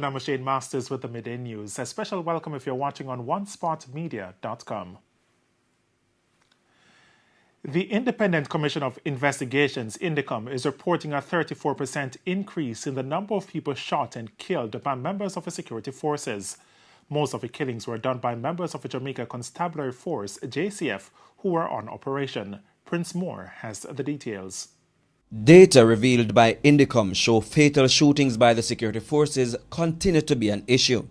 I'm Shane Masters with the Midday News. A special welcome if you're watching on onespotmedia.com. The Independent Commission of Investigations, INDECOM, is reporting a 34% increase in the number of people shot and killed by members of the security forces. Most of the killings were done by members of the Jamaica Constabulary Force, JCF, who were on operation. Prince Moore has the details. Data revealed by INDECOM show fatal shootings by the security forces continue to be an issue.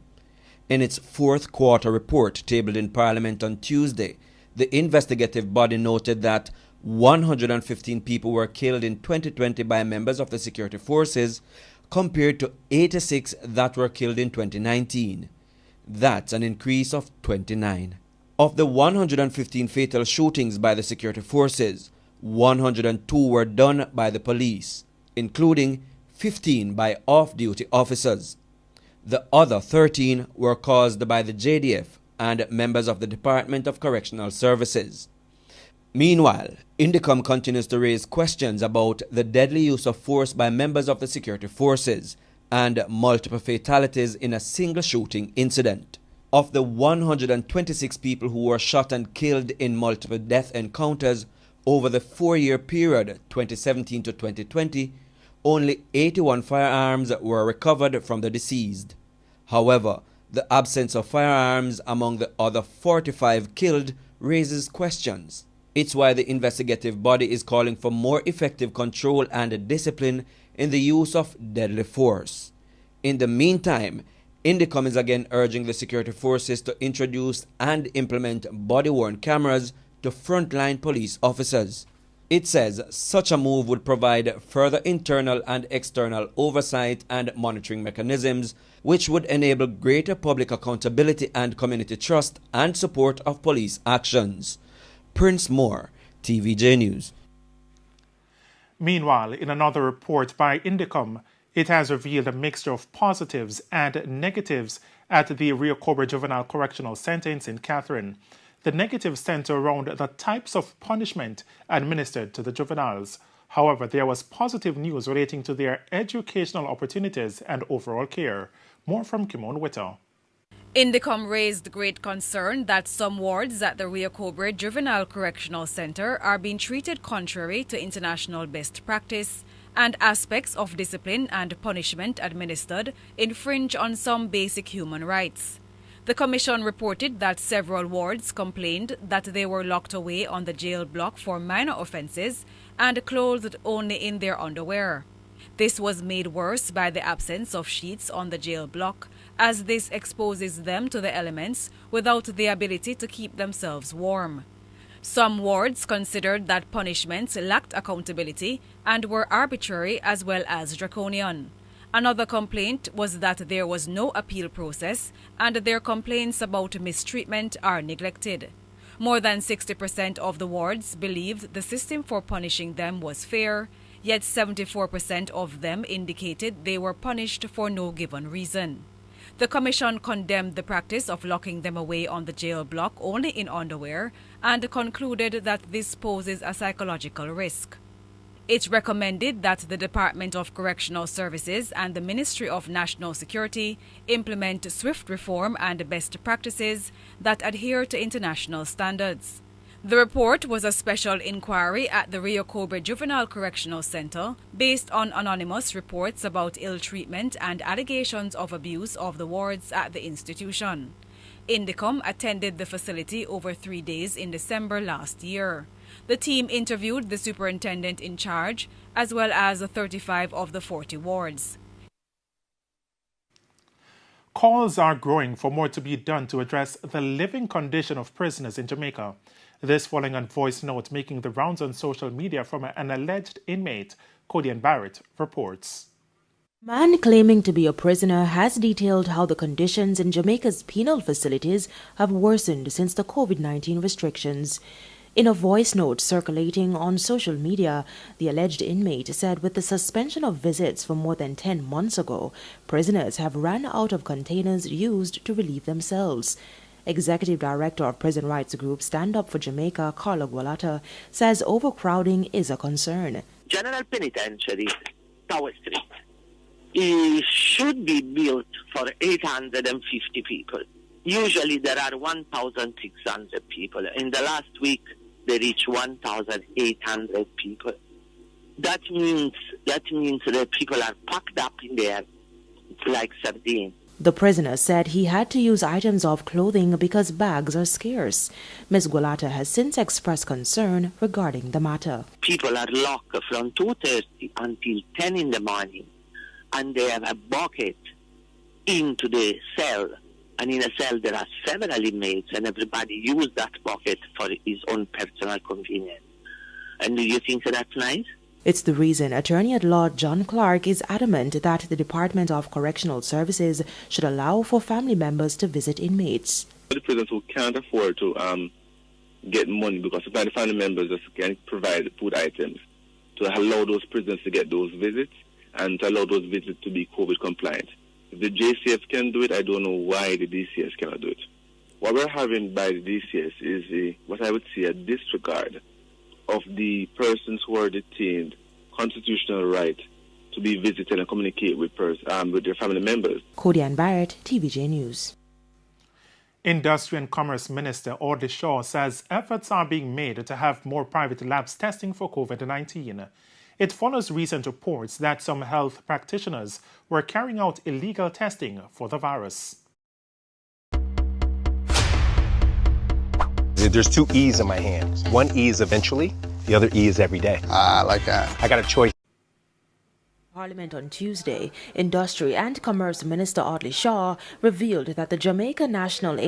In its fourth quarter report tabled in Parliament on Tuesday, the investigative body noted that 115 people were killed in 2020 by members of the security forces compared to 86 that were killed in 2019. That's an increase of 29. Of the 115 fatal shootings by the security forces, 102 were done by the police, including 15 by off-duty officers. The other 13 were caused by the JDF and members of the Department of Correctional Services. Meanwhile, INDECOM continues to raise questions about the deadly use of force by members of the security forces and multiple fatalities in a single shooting incident. Of the 126 people who were shot and killed in multiple death encounters over the 4-year period 2017 to 2020, only 81 firearms were recovered from the deceased. However, the absence of firearms among the other 45 killed raises questions. It's why the investigative body is calling for more effective control and discipline in the use of deadly force. In the meantime, INDECOM is again urging the security forces to introduce and implement body-worn cameras to frontline police officers. It says such a move would provide further internal and external oversight and monitoring mechanisms, which would enable greater public accountability and community trust and support of police actions. Prince Moore, TVJ News. Meanwhile, in another report by INDECOM, it has revealed a mixture of positives and negatives at the Rio Cobra Juvenile Correctional Center in St. Catherine. The negatives center around the types of punishment administered to the juveniles. However, there was positive news relating to their educational opportunities and overall care. More from Kimon Witter. INDECOM raised great concern that some wards at the Rio Cobra Juvenile Correctional Center are being treated contrary to international best practice, and aspects of discipline and punishment administered infringe on some basic human rights. The Commission reported that several wards complained that they were locked away on the jail block for minor offences and clothed only in their underwear. This was made worse by the absence of sheets on the jail block, as this exposes them to the elements without the ability to keep themselves warm. Some wards considered that punishments lacked accountability and were arbitrary as well as draconian. Another complaint was that there was no appeal process and their complaints about mistreatment are neglected. More than 60% of the wards believed the system for punishing them was fair, yet 74% of them indicated they were punished for no given reason. The Commission condemned the practice of locking them away on the jail block only in underwear and concluded that this poses a psychological risk. It recommended that the Department of Correctional Services and the Ministry of National Security implement swift reform and best practices that adhere to international standards. The report was a special inquiry at the Rio Cobra Juvenile Correctional Center based on anonymous reports about ill treatment and allegations of abuse of the wards at the institution. INDECOM attended the facility over 3 days in December last year. The team interviewed the superintendent in charge, as well as 35 of the 40 wards. Calls are growing for more to be done to address the living condition of prisoners in Jamaica. This following a voice note making the rounds on social media from an alleged inmate. Codian Barrett reports. Man claiming to be a prisoner has detailed how the conditions in Jamaica's penal facilities have worsened since the COVID-19 restrictions. In a voice note circulating on social media, the alleged inmate said with the suspension of visits for more than 10 months ago, prisoners have ran out of containers used to relieve themselves. Executive Director of prison rights group Stand Up for Jamaica, Carlo Gualata, says overcrowding is a concern. General Penitentiary, Tower Street. It should be built for 850 people. Usually there are 1,600 people. In the last week, they reached 1,800 people. That means that people are packed up in there like sardines. The prisoner said he had to use items of clothing because bags are scarce. Ms. Gwalata has since expressed concern regarding the matter. People are locked from 2:30 until 10 in the morning, and they have a bucket into the cell. And in a cell there are several inmates, and everybody uses that bucket for his own personal convenience. And do you think that's nice? It's the reason Attorney-at-Law John Clark is adamant that the Department of Correctional Services should allow for family members to visit inmates. The prisoners who can't afford to get money because sometimes the family members just can't provide food items, to allow those prisoners to get those visits and to allow those visits to be COVID compliant. If the JCF can do it, I don't know why the DCS cannot do it. What we're having by the DCS is what I would say a disregard of the persons who are detained constitutional right to be visited and communicate with their family members. Kodian Barrett, TVJ News. Industry and Commerce Minister Audley Shaw says efforts are being made to have more private labs testing for COVID-19. It follows recent reports that some health practitioners were carrying out illegal testing for the virus. There's two E's in my hand. One E is eventually, the other E is every day. I like that. I got a choice. Parliament on Tuesday, Industry and Commerce Minister Audley Shaw revealed that the Jamaica National